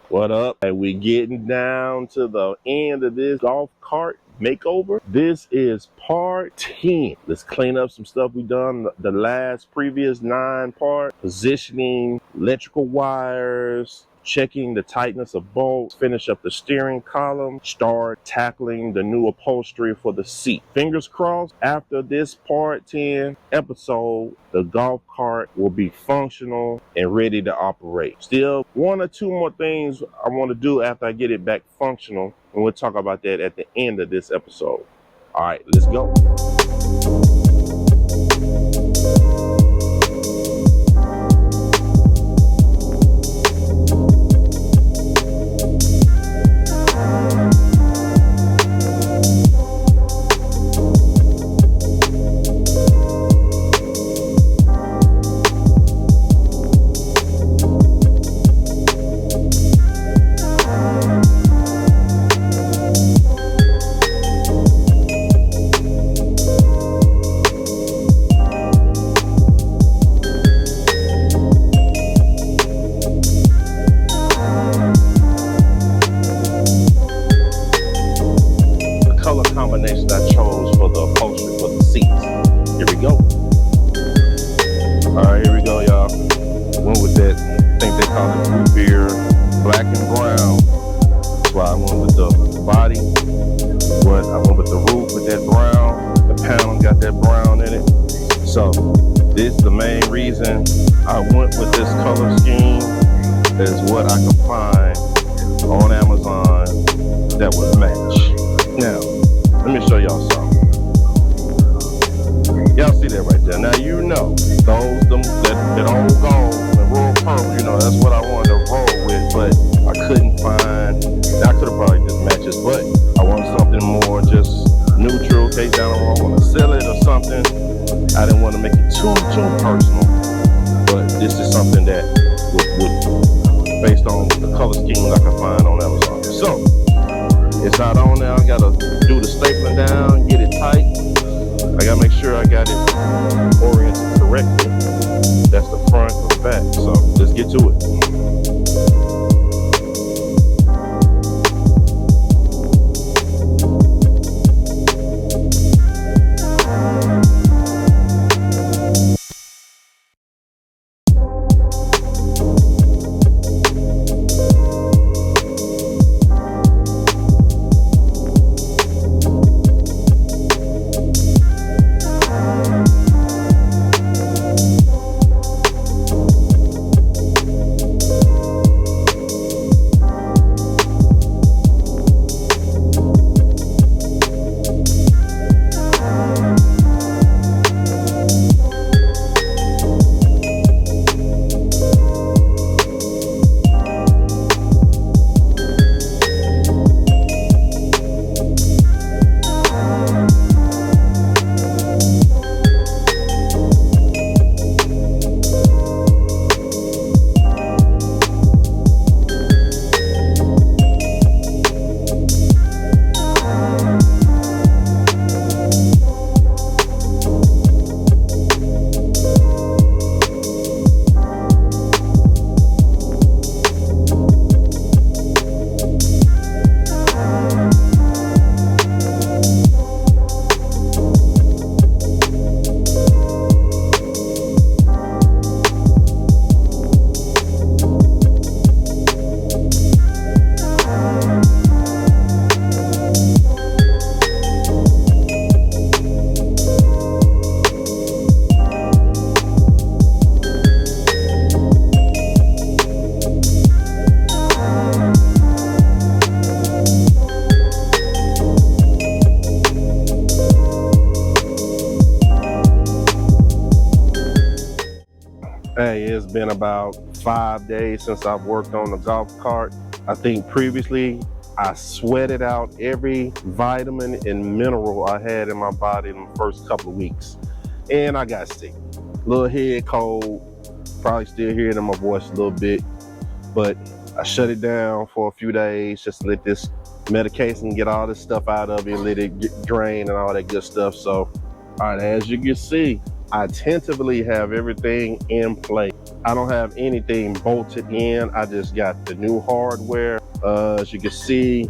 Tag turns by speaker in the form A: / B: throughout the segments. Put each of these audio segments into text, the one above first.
A: What up? And we getting down to the end of this golf cart makeover. This is part 10. Let's clean up some stuff we done the previous 9 parts. Positioning, electrical wires, checking the tightness of bolts, finish up the steering column, start tackling the new upholstery for the seat. Fingers crossed, after this part 10 episode, the golf cart will be functional and ready to operate. Still, 1 or 2 more things I want to do after I get it back functional, and we'll talk about that at the end of this episode. All right, let's go. Combination I chose for the upholstery for the seats. Here we go. All right, here we go, y'all. Went with that, I think they call it root beer, black and brown. That's why I went with the body. I went with the roof with that brown. The panel got that brown in it. So this is the main reason I went with this color scheme. Is what I could find on Amazon that would match. Now, let me show y'all something. Y'all see that right there. Now you know, that old gold, the royal purple, you know, that's what I wanted to roll with, but I couldn't find, I could have probably just matched this, but I wanted something more just neutral, in case I don't want to sell it or something. I didn't want to make it too personal, but this is something that would based on the color schemes I could find on Amazon. So, it's not on there. I gotta do the stapling down, get it tight. I gotta make sure I got it oriented correctly. That's the front or the back. So let's get to it. Hey, it's been about 5 days since I've worked on the golf cart. I think previously I sweated out every vitamin and mineral I had in my body in the first couple of weeks. And I got sick. Little head cold, probably still hearing in my voice a little bit, but I shut it down for a few days just to let this medication get all this stuff out of it, let it drain and all that good stuff. So, all right, as you can see, I tentatively have everything in place. I don't have anything bolted in. I just got the new hardware. As you can see,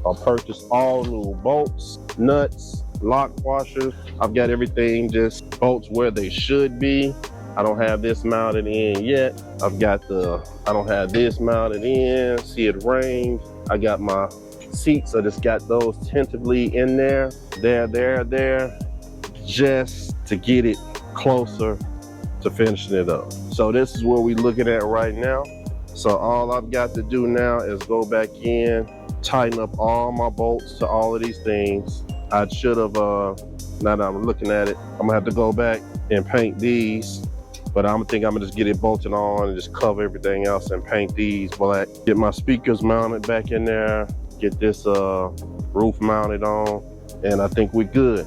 A: I purchased all new bolts, nuts, lock washers. I've got everything just bolts where they should be. I don't have this mounted in yet. I don't have this mounted in. See it range. I got my seats. I just got those tentatively in there, just to get it closer to finishing it up. So this is what we're looking at right now. So all I've got to do now is go back in, tighten up all my bolts to all of these things. I should have, now that I'm looking at it, I'm gonna have to go back and paint these, but I'm gonna just get it bolted on and just cover everything else and paint these black. Get my speakers mounted back in there, get this roof mounted on, and I think we're good.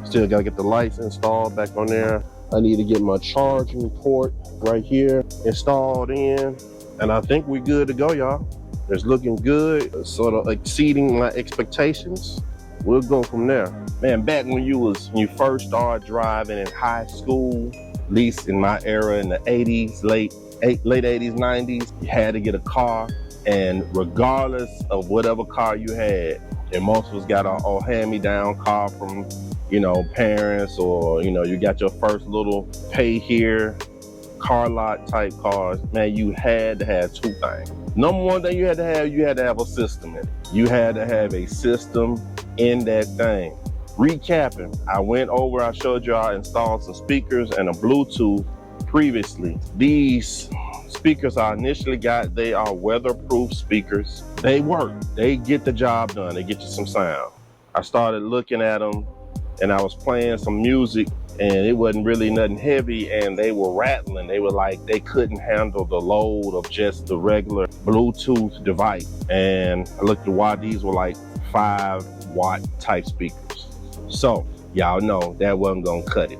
A: Still gotta get the lights installed back on there. I need to get my charging port right here installed in, and I think we're good to go, y'all. It's looking good, sort of exceeding my expectations. We'll go from there. Man, back when you first started driving in high school, at least in my era in the 80s, late 80s, 90s, you had to get a car, and regardless of whatever car you had, and most of us got a hand-me-down car from, you know, parents, or, you know, you got your first little pay here, car lot type cars. Man, you had to have two things. Number one thing you had to have a system in it. You had to have a system in that thing. Recapping, I showed you I installed some speakers and a Bluetooth previously. These speakers I initially got, they are weatherproof speakers. They work, they get the job done, they get you some sound. I started looking at them and I was playing some music, and it wasn't really nothing heavy, and they were rattling. They were like, they couldn't handle the load of just the regular Bluetooth device. And I looked at why these were like 5-watt type speakers. So y'all know that wasn't gonna cut it.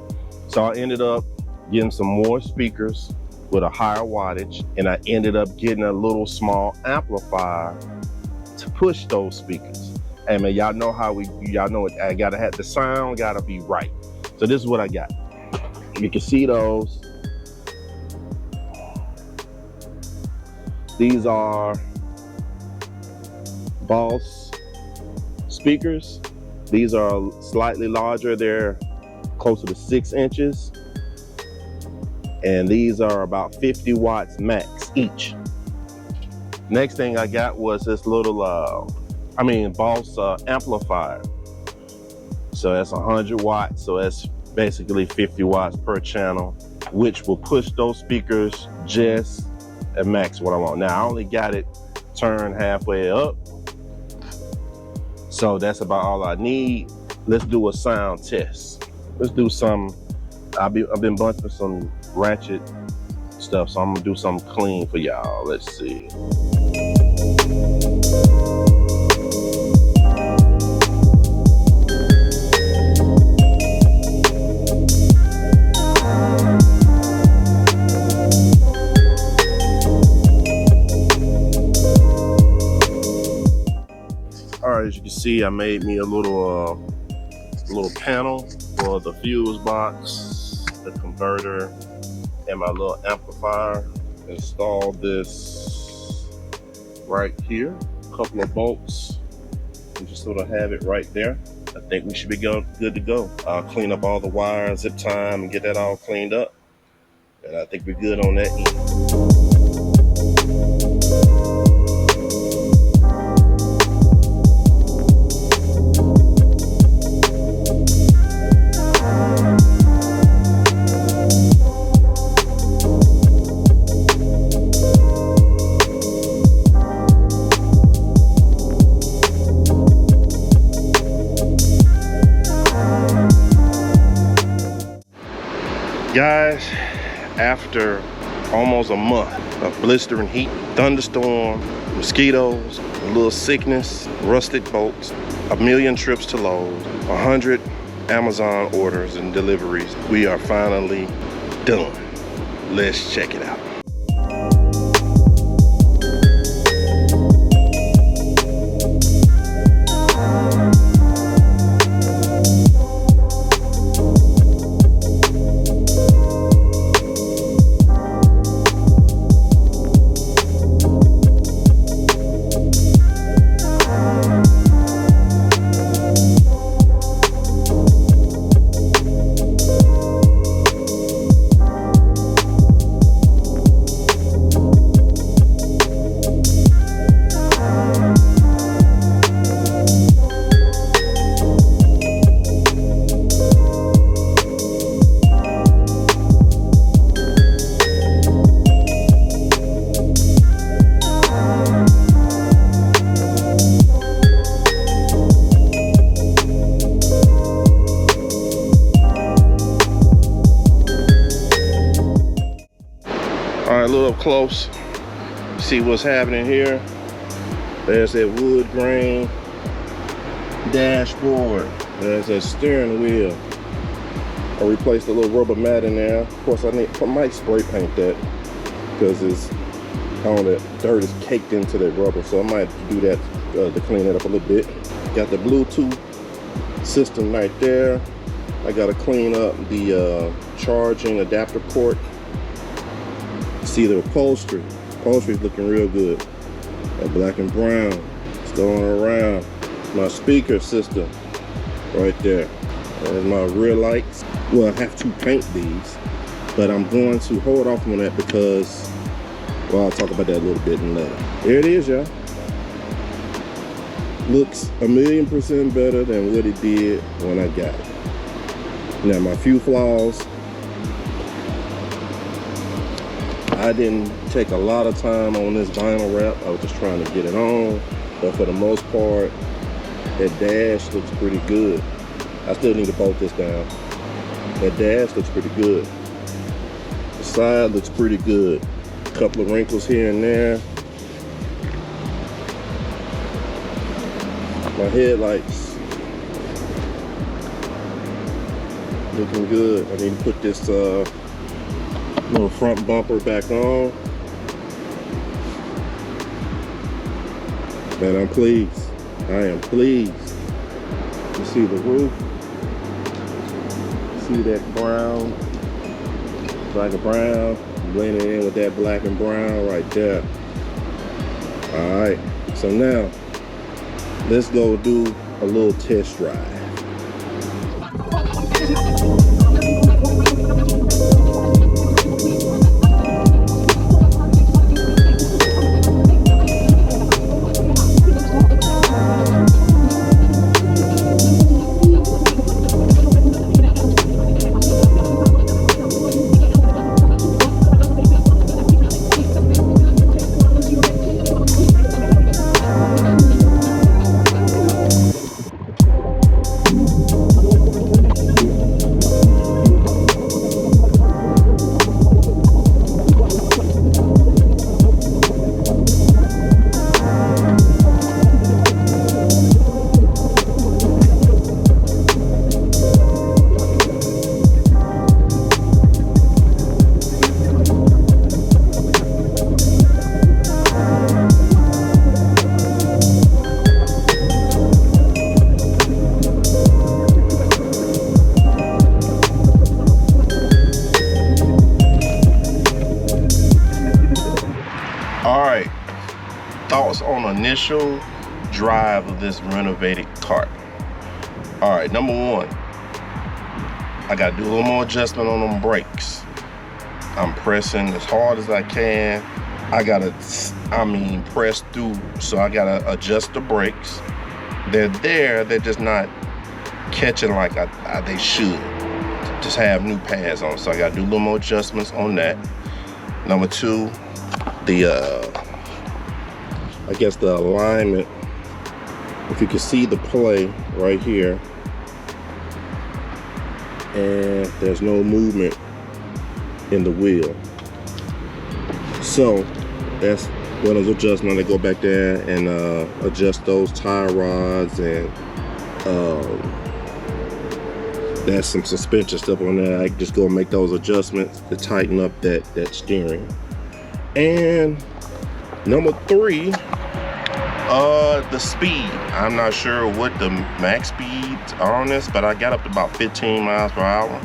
A: So I ended up getting some more speakers with a higher wattage, and I ended up getting a little small amplifier to push those speakers. Hey man, y'all know I gotta have the sound, gotta be right. So this is what I got. You can see those. These are Boss speakers. These are slightly larger. They're closer to 6 inches. And these are about 50 watts max each. Next thing I got was this little, Boss amplifier. So that's 100 watts. So that's basically 50 watts per channel, which will push those speakers just at max what I want. Now I only got it turned halfway up. So that's about all I need. Let's do a sound test. Let's do some, I've been bunching some ratchet stuff, so I'm gonna do something clean for y'all. Let's see. As you can see, I made me a little panel for the fuse box, the converter, and my little amplifier. Installed this right here, a couple of bolts, and just sort of have it right there. I think we should be good to go. I'll clean up all the wires, zip time, and get that all cleaned up. And I think we're good on that end. Guys, after almost a month of blistering heat, thunderstorm, mosquitoes, a little sickness, rusted bolts, 1,000,000 trips to Lowe's, 100 Amazon orders and deliveries, we are finally done. Let's check it out. little up close. See what's happening here. There's that wood grain dashboard. There's that steering wheel. I replaced the little rubber mat in there. Of course, I might spray paint that because all that dirt is caked into that rubber. So I might do that to clean it up a little bit. Got the Bluetooth system right there. I got to clean up the charging adapter port. See the upholstery. Upholstery's looking real good. That black and brown. It's going around. My speaker system right there. There's my rear lights. Well, I have to paint these, but I'm going to hold off on that because, well, I'll talk about that a little bit later. Here it is, y'all. Looks 1,000,000% better than what it did when I got it. Now, my few flaws, I didn't take a lot of time on this vinyl wrap. I was just trying to get it on, but for the most part, that dash looks pretty good. I still need to bolt this down. That dash looks pretty good. The side looks pretty good. A couple of wrinkles here and there. My headlights looking good. I need to put this little front bumper back on. Man, I'm pleased. I am pleased. You see the roof? See that brown, black and brown, blending in with that black and brown right there. All right, so now let's go do a little test drive. Thoughts on initial drive of this renovated cart. All right, number one, I got to do a little more adjustment on them brakes. I'm pressing as hard as I can. I gotta, press through, so I gotta adjust the brakes. They're there, they're just not catching like they should. Just have new pads on, so I gotta do a little more adjustments on that. Number two, I guess the alignment, if you can see the play right here, and there's no movement in the wheel. So that's one of those adjustments. I go back there and adjust those tie rods, and there's some suspension stuff on there. I just go and make those adjustments to tighten up that steering. And number three, the speed. I'm not sure what the max speeds are on this, but I got up to about 15 miles per hour.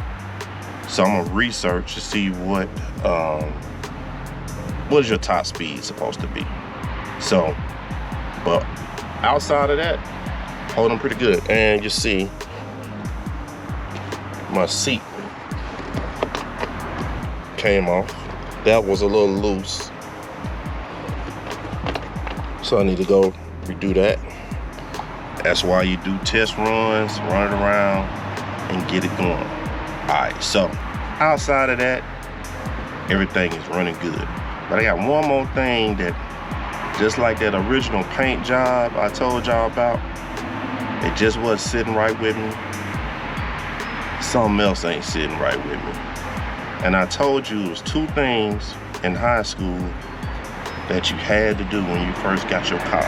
A: So I'm gonna research to see what is your top speed supposed to be. So, but outside of that, holding pretty good. And you see my seat came off. That was a little loose. So I need to go redo that. That's why you do test runs, run it around, and get it going. All right, so outside of that, everything is running good. But I got one more thing that, just like that original paint job I told y'all about, it just wasn't sitting right with me. Something else ain't sitting right with me. And I told you it was 2 things in high school that you had to do when you first got your car.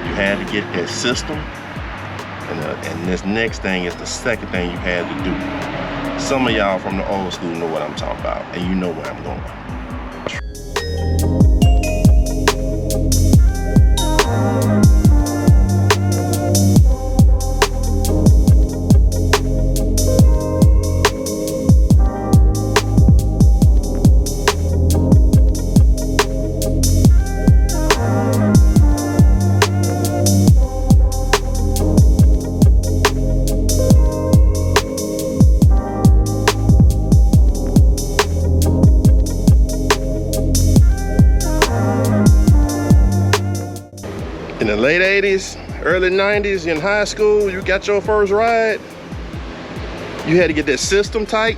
A: You had to get that system, and this next thing is the second thing you had to do. Some of y'all from the old school know what I'm talking about, and you know where I'm going. In the late 80s, early 90s, in high school, you got your first ride, you had to get that system tight.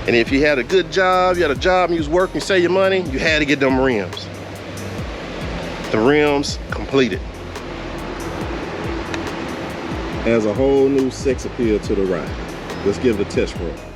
A: And if you had a good job, you had a job and you was working, you save your money, you had to get them rims. The rims completed. Has a whole new sex appeal to the ride. Let's give it a test run.